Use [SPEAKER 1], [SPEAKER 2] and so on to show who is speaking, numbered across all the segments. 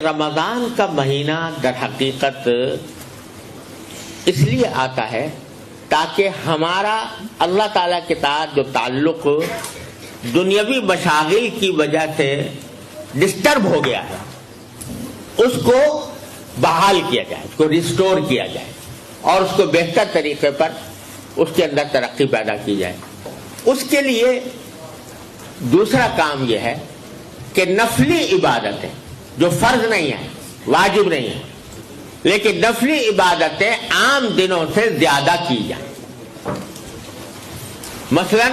[SPEAKER 1] رمضان کا مہینہ در حقیقت اس لیے آتا ہے تاکہ ہمارا اللہ تعالیٰ کے ساتھ جو تعلق دنیاوی مشاغل کی وجہ سے ڈسٹرب ہو گیا ہے اس کو بحال کیا جائے، اس کو ریسٹور کیا جائے اور اس کو بہتر طریقے پر اس کے اندر ترقی پیدا کی جائے۔ اس کے لیے دوسرا کام یہ ہے کہ نفلی عبادتیں جو فرض نہیں ہیں، واجب نہیں ہیں، لیکن نفلی عبادتیں عام دنوں سے زیادہ کی جائیں۔ مثلا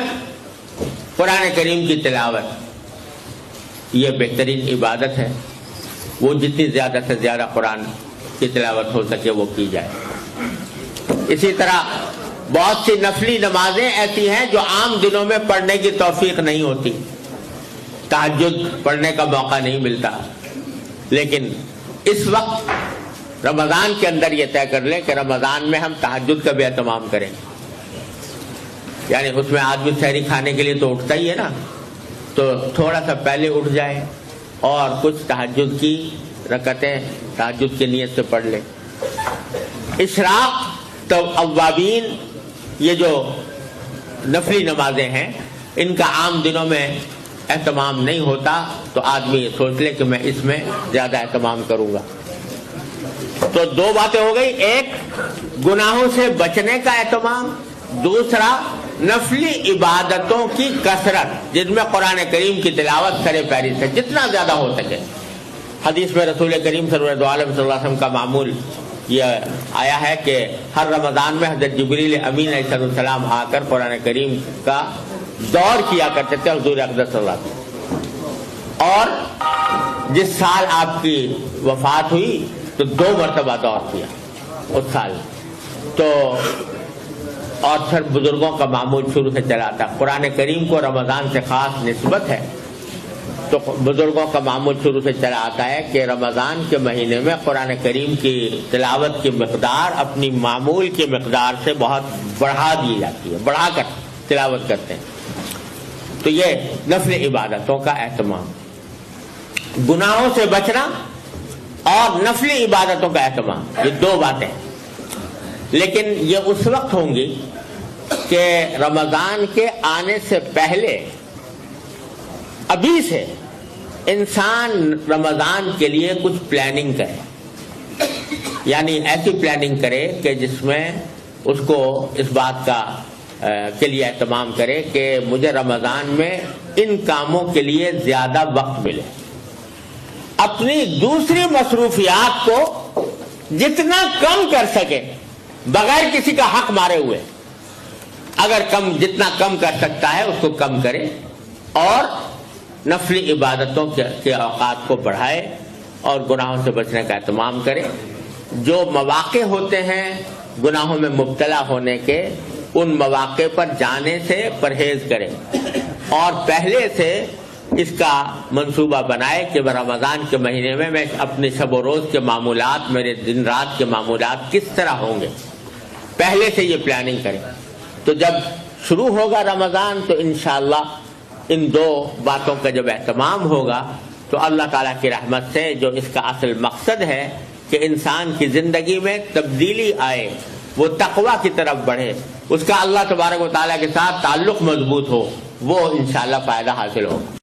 [SPEAKER 1] قرآن کریم کی تلاوت یہ بہترین عبادت ہے، وہ جتنی زیادہ سے زیادہ قرآن کی تلاوت ہو سکے وہ کی جائے۔ اسی طرح بہت سی نفلی نمازیں ایسی ہیں جو عام دنوں میں پڑھنے کی توفیق نہیں ہوتی، تہجد پڑھنے کا موقع نہیں ملتا، لیکن اس وقت رمضان کے اندر یہ طے کر لیں کہ رمضان میں ہم تہجد کا بھی اہتمام کریں، یعنی اس میں آدمی سحری کھانے کے لیے تو اٹھتا ہی ہے نا، تو تھوڑا سا پہلے اٹھ جائے اور کچھ تہجد کی رکعتیں تہجد کی نیت سے پڑھ لیں۔ اشراق تو اوابین یہ جو نفلی نمازیں ہیں ان کا عام دنوں میں اہتمام نہیں ہوتا، تو آدمی یہ سوچ لے کہ میں اس میں زیادہ اہتمام کروں گا۔ تو دو باتیں ہو گئی، ایک گناہوں سے بچنے کا اہتمام، دوسرا نفلی عبادتوں کی کثرت جن میں قرآن کریم کی تلاوت سرے پیری سے جتنا زیادہ ہو سکے۔ حدیث میں رسول کریم صلی اللہ علیہ وسلم کا معمول یہ آیا ہے کہ ہر رمضان میں حضرت جبریل امین علیہ السلام آ کر قرآن کریم کا دور کیا کرتے تھے حضور اقدس صلی اللہ علیہ وسلم، اور جس سال آپ کی وفات ہوئی تو 2 مرتبہ دور کیا اس سال، تو اور پھر بزرگوں کا معمول شروع سے چلا تھا۔ قرآن کریم کو رمضان سے خاص نسبت ہے، تو بزرگوں کا معمول شروع سے چلا آتا ہے کہ رمضان کے مہینے میں قرآن کریم کی تلاوت کی مقدار اپنی معمول کی مقدار سے بہت بڑھا دی جاتی ہے، بڑھا کر تلاوت کرتے ہیں۔ تو یہ نفل عبادتوں کا اہتمام، گناہوں سے بچنا اور نفلی عبادتوں کا اہتمام، یہ 2 باتیں، لیکن یہ اس وقت ہوں گی کہ رمضان کے آنے سے پہلے ابھی سے انسان رمضان کے لیے کچھ پلاننگ کرے، یعنی ایسی پلاننگ کرے کہ جس میں اس کو اس بات کا کے لیے اہتمام کرے کہ مجھے رمضان میں ان کاموں کے لیے زیادہ وقت ملے، اپنی دوسری مصروفیات کو جتنا کم کر سکے بغیر کسی کا حق مارے ہوئے، اگر جتنا کم کر سکتا ہے اس کو کم کرے اور نفلی عبادتوں کے اوقات کو بڑھائے اور گناہوں سے بچنے کا اہتمام کرے۔ جو مواقع ہوتے ہیں گناہوں میں مبتلا ہونے کے، ان مواقع پر جانے سے پرہیز کرے اور پہلے سے اس کا منصوبہ بنائے کہ رمضان کے مہینے میں اپنے شب و روز کے معمولات، میرے دن رات کے معمولات کس طرح ہوں گے، پہلے سے یہ پلاننگ کریں۔ تو جب شروع ہوگا رمضان تو انشاءاللہ ان 2 باتوں کا جب اہتمام ہوگا تو اللہ تعالیٰ کی رحمت سے جو اس کا اصل مقصد ہے کہ انسان کی زندگی میں تبدیلی آئے، وہ تقویٰ کی طرف بڑھے، اس کا اللہ تبارک و تعالیٰ کے ساتھ تعلق مضبوط ہو، وہ انشاءاللہ فائدہ حاصل ہوگا۔